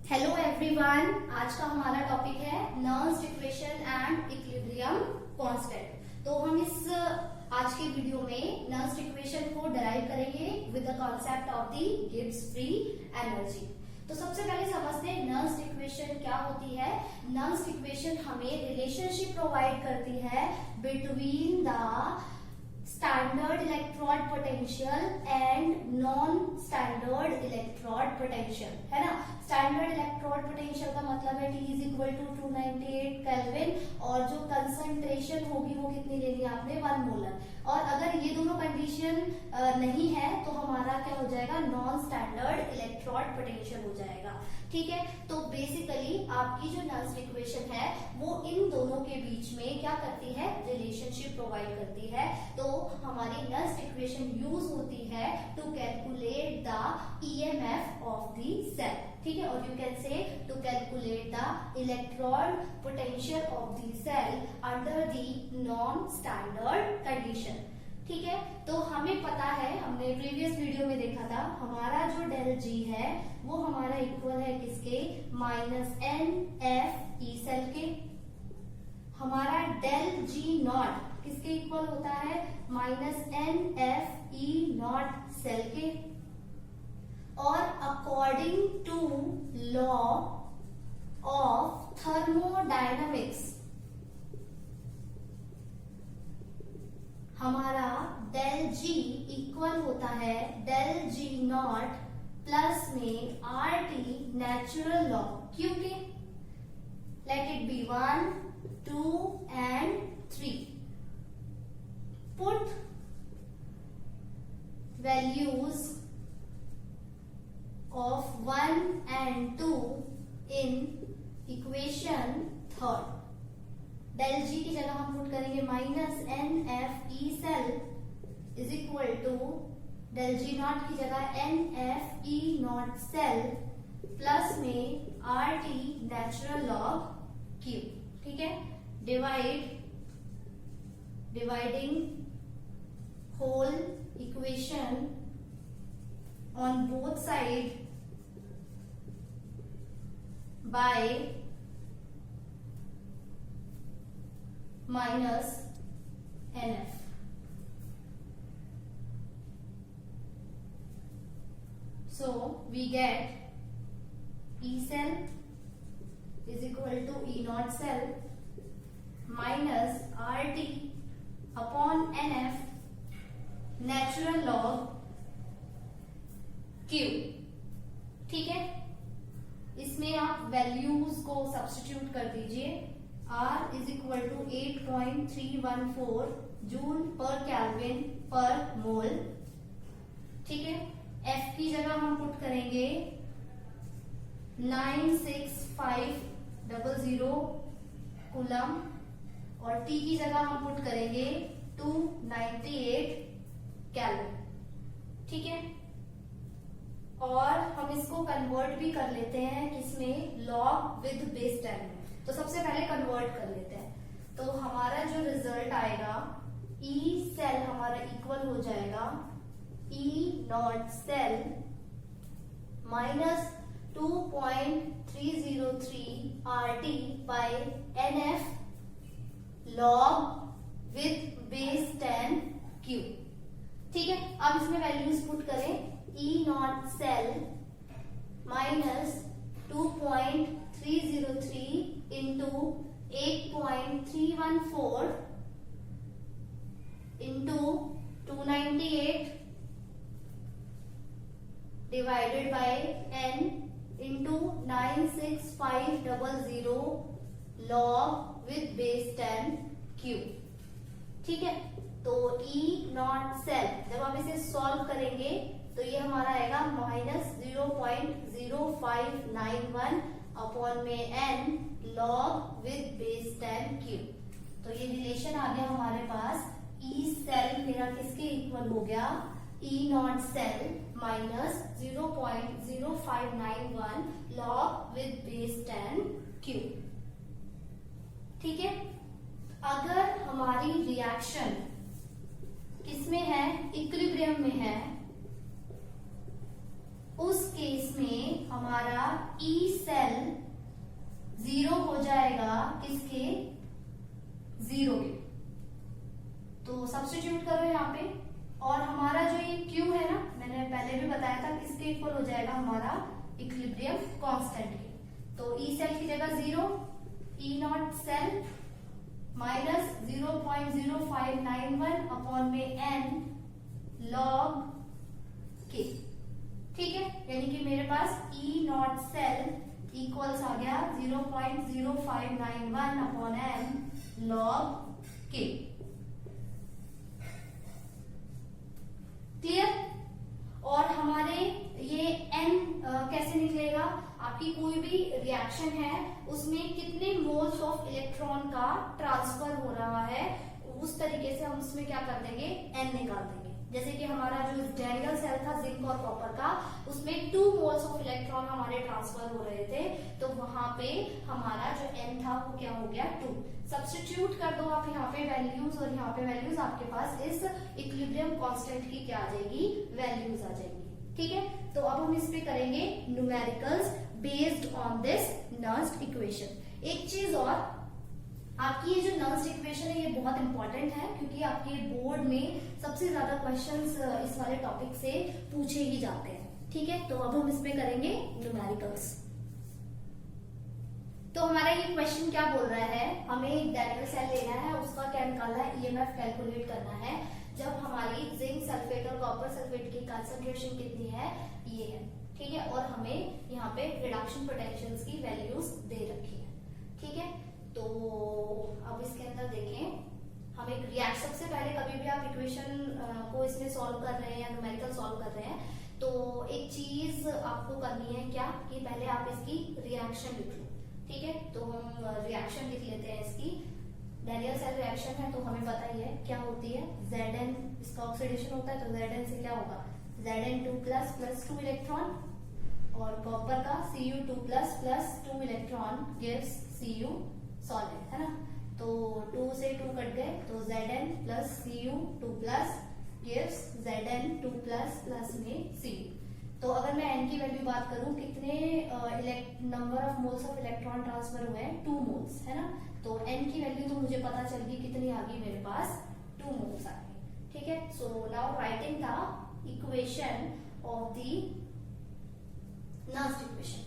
Hello everyone, आज का हमारा टॉपिक है Nernst equation and equilibrium constant. तो हम इस आज के वीडियो में नर्स्ड इक्वेशन को डिराइव करेंगे with the concept of the Gibbs free energy. तो सबसे पहले समझते हैं नर्स्ड इक्वेशन क्या होती है। नर्स्ड इक्वेशन हमें रिलेशनशिप प्रोवाइड करती है between the standard electrode potential and non standard electrode potential, है ना। स्टैंडर्ड इलेक्ट्रोड पोटेंशियल का मतलब है T is equal to 298 kelvin और जो कंसंट्रेशन होगी वो कितनी लेनी है आपने 1 मोलर। और अगर ये दोनों कंडीशन नहीं है तो हमारा क्या हो जाएगा, नॉन स्टैंडर्ड इलेक्ट्रोड पोटेंशियल हो जाएगा। ठीक है, तो बेसिकली आपकी जो नर्स्ड इक्वेशन है वो इन दोनों के बीच में क्या करती है, रिलेशनशिप प्रोवाइड करती है। तो हमारी नर्स्ड इक्वेशन यूज होती है to calculate the EMF of the cell. ठीक है, और you can say to calculate the electrode potential of the cell under the non standard condition. ठीक है, तो हमें पता है, हमने प्रीवियस वीडियो में देखा था, हमारा जो डेल जी है वो हमारा इक्वल है किसके, minus N F E cell के। हमारा डेल जी नॉट किसके इक्वल होता है, minus N F E not cell के। और according to law of thermodynamics हमारा डेल जी इक्वल होता है डेल जी नॉट प्लस में R T natural log Q के। Let it be 1, 2 and 3. Put values of 1 and 2 in equation third. Del G की जगह हम पुट करेंगे minus N F E cell is equal to del G not की जगह N F E not cell plus में R T natural log Q. ठीक है, dividing whole equation on both side by minus NF. So we get E cell is equal to E naught cell minus RT upon NF natural log Q। ठीक है, इसमें आप values को substitute कर दीजिए। R is equal to 8.314 joule per kelvin per mole. ठीक है, F की जगह हम पुट करेंगे 96500 कूलम और T की जगह हम पुट करेंगे 298 केल्विन। ठीक है, और हम इसको कन्वर्ट भी कर लेते हैं किसमें, लॉग विद बेस 10 में। तो सबसे पहले कन्वर्ट कर लेते हैं। तो हमारा जो रिजल्ट आएगा, E सेल हमारा इक्वल हो जाएगा E not cell minus 2.303 RT by NF log with base 10 Q। ठीक है, अब इसमें वैल्यूज पुट करें, E not cell minus 2.303 into 8.314 into 298 divided by n into 96500 log with base 10 Q। ठीक है, तो E नॉट सेल जब हम इसे सॉल्व करेंगे तो ये हमारा आएगा माइनस 0.0591 अपॉन में n log with base 10 Q। तो ये रिलेशन आ गया हमारे पास, E सेल मेरा किसके इक्वल हो गया, E not cell minus 0.0591 log with base 10 Q। ठीक है, अगर हमारी रिएक्शन किसमें है, इक्विलिब्रियम में है, उस केस में हमारा ई सेल 0 हो जाएगा किसके, 0 के। तो सब्स्टिट्यूट करो यहाँ पे, और हमारा जो ये Q है ना, मैंने पहले भी बताया था किसके इक्वल हो जाएगा, हमारा इक्विलिब्रियम कांस्टेंट के। तो ई सेल की जगह 0, ई नॉट सेल माइनस 0.0591 अपॉन में n log k। ठीक है, यानी कि मेरे पास ई नॉट सेल इक्वल्स आ गया 0.0591 upon n log k। Clear? और हमारे ये n कैसे निकलेगा, आपकी कोई भी रिएक्शन है उसमें कितने मोल्स ऑफ इलेक्ट्रॉन का ट्रांसफर हो रहा है, उस तरीके से हम उसमें क्या कर देंगे, n निकाल देंगे। जैसे कि हमारा जो डैनियल सेल था जिंक और कॉपर का, उसमें 2 मोल्स ऑफ इलेक्ट्रॉन हमारे ट्रांसफर हो रहे थे, तो वहां पे हमारा जो n था वो क्या हो गया, 2। सब्स्टिट्यूट कर दो आप यहाँ पे वैल्यूज, और यहाँ पे वैल्यूज आपके पास इस इक्विलिब्रियम कांस्टेंट की क्या आ जाएगी, वैल्यूज आ जाएगी। ठीक है, तो अब हम इस पे करेंगे numericals based on this nursed equation. एक चीज और, आपकी ये जो नर्स्ड इक्वेशन है ये बहुत इंपॉर्टेंट है, क्योंकि आपके बोर्ड में सबसे ज्यादा क्वेश्चंस इस वाले टॉपिक से पूछे ही जाते हैं। ठीक है, तो अब हम इस पे करेंगे न्यूमेरिकल्स। तो हमारा ये क्वेश्चन क्या बोल रहा है, हमें एक डैनियल सेल लेना है, उसका क्या निकालना है, ईएमएफ कैलकुलेट करना है जब हमारी जिंक सल्फेट और कॉपर सल्फेट की कंसंट्रेशन कितनी है, ये है। ठीक है, और हमें यहाँ पे रिडक्शन पोटेंशियल्स की वैल्यूज दे रखी है। ठीक है, तो अब इसके अंदर देखें, हम एक रिएक्ट, सबसे पहले कभी भी आप इक्वेशन को इसमें सॉल्व कर रहे हैं या न्यूमेरिकल सॉल्व कर रहे हैं, तो एक चीज आपको करनी है क्या, कि पहले आप इसकी रिएक्शन लिख लो। ठीक है, तो हम रिएक्शन लिख लेते हैं इसकी। डैनियल सेल रिएक्शन है तो हमें पता ही है क्या होती है, Zn, इसका ऑक्सीडेशन होता है, तो Zn से क्या होगा, Zn2 प्लस 2 इलेक्ट्रॉन, और कॉपर का Cu2 plus 2 electron gives Cu solid, है ना। तो 2 से 2 कट गए, तो Zn plus Cu2 plus gives Zn2 plus में Cu। तो अगर मैं n की वैल्यू बात करूं, कितने number of moles of electron transfer हुए हैं, 2 मोल्स, है ना। तो n की वैल्यू तो मुझे पता चल गई कितनी आ गई, मेरे पास 2 मोल्स आ गई। ठीक है, so now writing the equation of the Nernst equation.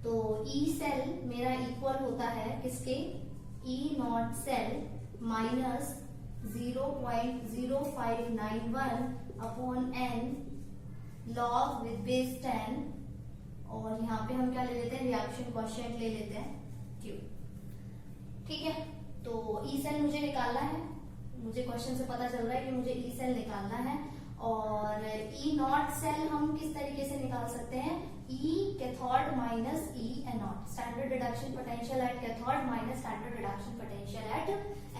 तो ई सेल मेरा इक्वल होता है किसके, E not cell minus 0.0591 upon n log with base 10, और यहाँ पे हम क्या ले लेते हैं, रिएक्शन क्वोशिएंट ले लेते हैं Q। ठीक है, तो ई सेल मुझे निकालना है, मुझे क्वेश्चन से पता चल रहा है कि मुझे ई सेल निकालना है। और ई नॉट सेल हम किस तरीके से निकाल सकते हैं, ई cathode minus E anode, standard reduction potential at cathode minus standard reduction potential at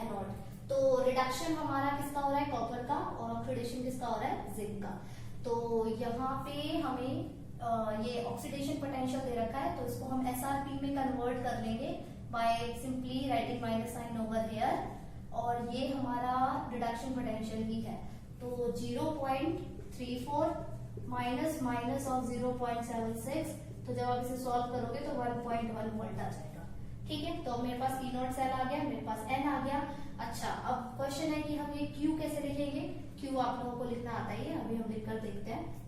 anode. तो रिडक्शन हमारा किसका हो रहा है, कॉपर का, और ऑक्सीडेशन किसका हो रहा है, जिंक का। तो यहाँ पे हमें ये ऑक्सीडेशन पोटेंशियल दे रखा है, तो इसको हम SRP में कन्वर्ट कर लेंगे by simply writing minus sign over here, और ये हमारा रिडक्शन पोटेंशियल ही है। तो 0.34 माइनस ऑफ 0.76, तो जब आप इसे सॉल्व करोगे तो 1.1 वोल्ट आ जाएगा। ठीक है, तो मेरे पास ई नॉट सेल आ गया, मेरे पास n आ गया। अच्छा, अब क्वेश्चन है कि हम ये Q कैसे लिखेंगे। Q आप लोगों को लिखना आता ही है, अभी हम लिखकर देखते हैं।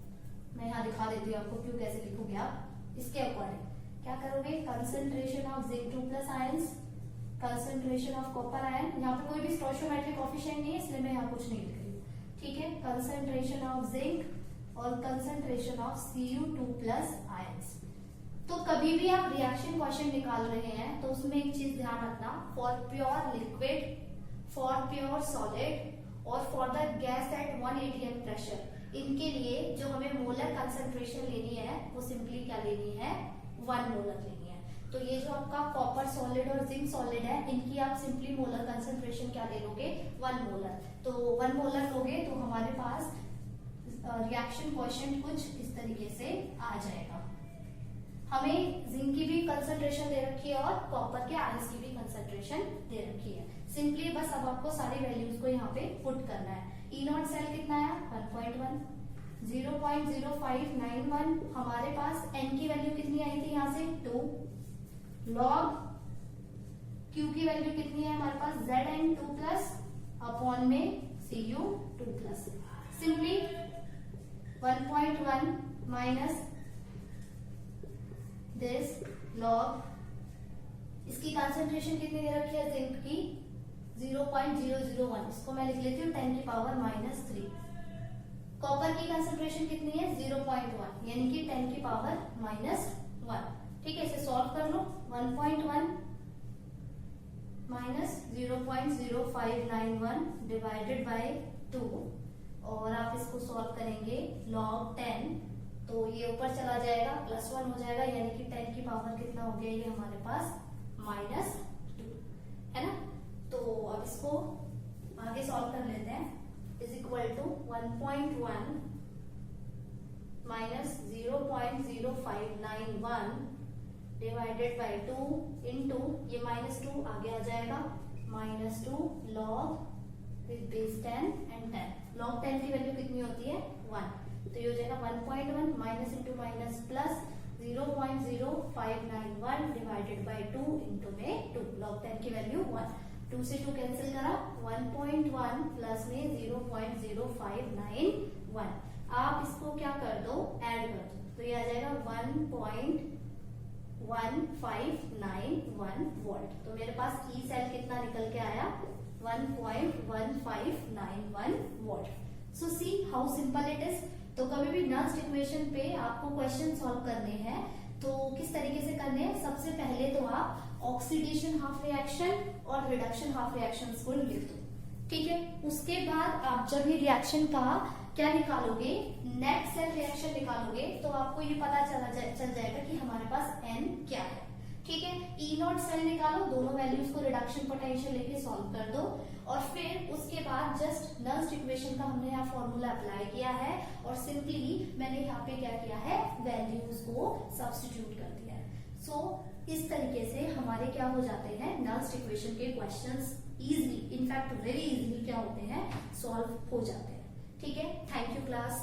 मैं यहाँ दिखा देती हूँ आपको Q कैसे लिखोगे आप। इसके अकॉर्डिंग क्या करोगे, concentration of zinc 2 plus ions, concentration of copper ion, यहाँ पे कोई भी स्टोइचियोमेट्रिक कोएफिशिएंट नहीं है इसलिए मैं यहाँ कुछ नहीं लिख रही हूँ। ठीक है, कंसंट्रेशन ऑफ जिंक और concentration of Cu2 plus ions. तो कभी भी आप रिएक्शन क्वेश्चन निकाल रहे हैं तो उसमें एक चीज ध्यान रखना, for pure liquid, for pure solid और for the gas at 1 atm pressure, इनके लिए जो हमें मोलर कंसंट्रेशन लेनी है वो सिंपली क्या लेनी है, 1 मोलर लेनी है। तो ये जो आपका कॉपर सॉलिड और जिंक सॉलिड है, इनकी आप सिंपली मोलर कंसंट्रेशन क्या ले लोगे, 1 मोलर। तो 1 मोलर लोगे तो हमारे पास रिएक्शन क्वोशिएंट कुछ इस तरीके से आ जाएगा। हमें जिंक की भी कंसंट्रेशन दे रखी है और कॉपर के आयंस की भी कंसंट्रेशन दे रखी है। सिंपली बस अब आपको सारी वैल्यूज को यहाँ पे पुट करना है। ई नॉट सेल कितना है 1.1, 0.0591 हमारे पास n की वैल्यू कितनी आई थी यहाँ से 2 log q की वैल्यू कितनी है हमारे पास zn 2 प्लस अपॉन में cu 2 plus simply 1.1 minus this log इसकी कंसंट्रेशन कितनी दे रखी है जिंक की 0.001 इसको मैं लिख लेती हूँ 10 की पावर -3 कॉपर की कंसंट्रेशन कितनी है 0.1 यानी कि 10 की पावर -1 ठीक है इसे सॉल्व कर लो 1.1 माइनस 0.0591 डिवाइडेड बाय 2 और आप इसको सॉल्व करेंगे log 10 तो ये ऊपर चला जाएगा +1 हो जाएगा यानी कि 10 की पावर कितना हो गया ये हमारे पास -2 है ना। तो अब इसको आगे सॉल्व कर लेते हैं is equal to 1.1 minus 0.0591 divided by 2 into ये -2 आगे आ जाएगा -2 log with base 10 and 10 log 10 की वैल्यू कितनी होती है 1 तो ये हो जाएगा 1.1 minus into minus plus 0.0591 divided by 2 into में 2 log 10 की वैल्यू 1 2 से 2 कैंसिल करा 1.1 प्लस में 0.0591 आप इसको क्या कर दो ऐड कर दो तो ये आ जाएगा 1.1591 वोल्ट तो मेरे पास ई सेल कितना निकल के आया 1.1591 volt so see how simple it is. तो कभी भी नस्ट इक्वेशन पे आपको क्वेश्चन सॉल्व करने हैं तो किस तरीके से करने हैं सबसे पहले तो आप ऑक्सीडेशन हाफ रिएक्शन और रिडक्शन हाफ रिएक्शन को लिख दो ठीक है। उसके बाद आप जब ये रिएक्शन का क्या निकालोगे नेट सेल रिएक्शन निकालोगे तो आपको ये पता चल जाएगा कि हमारे पास n क्या है ठीक है। ई नॉट सेल निकालो दोनों वैल्यूज को रिडक्शन पोटेंशियल लेके सॉल्व कर दो और फिर उसके बाद जस्ट नस्ट इक्वेशन का हमने यहाँ फॉर्मूला अप्लाई किया है और सिंपली मैंने यहाँ पे क्या किया है वैल्यूज को सब्स्टिट्यूट कर दिया है। सो इस तरीके से हमारे क्या हो जाते हैं नस्ट इक्वेशन के questions easily in fact very easily क्या होते हैं सॉल्व हो जाते हैं ठीक है। Thank you class.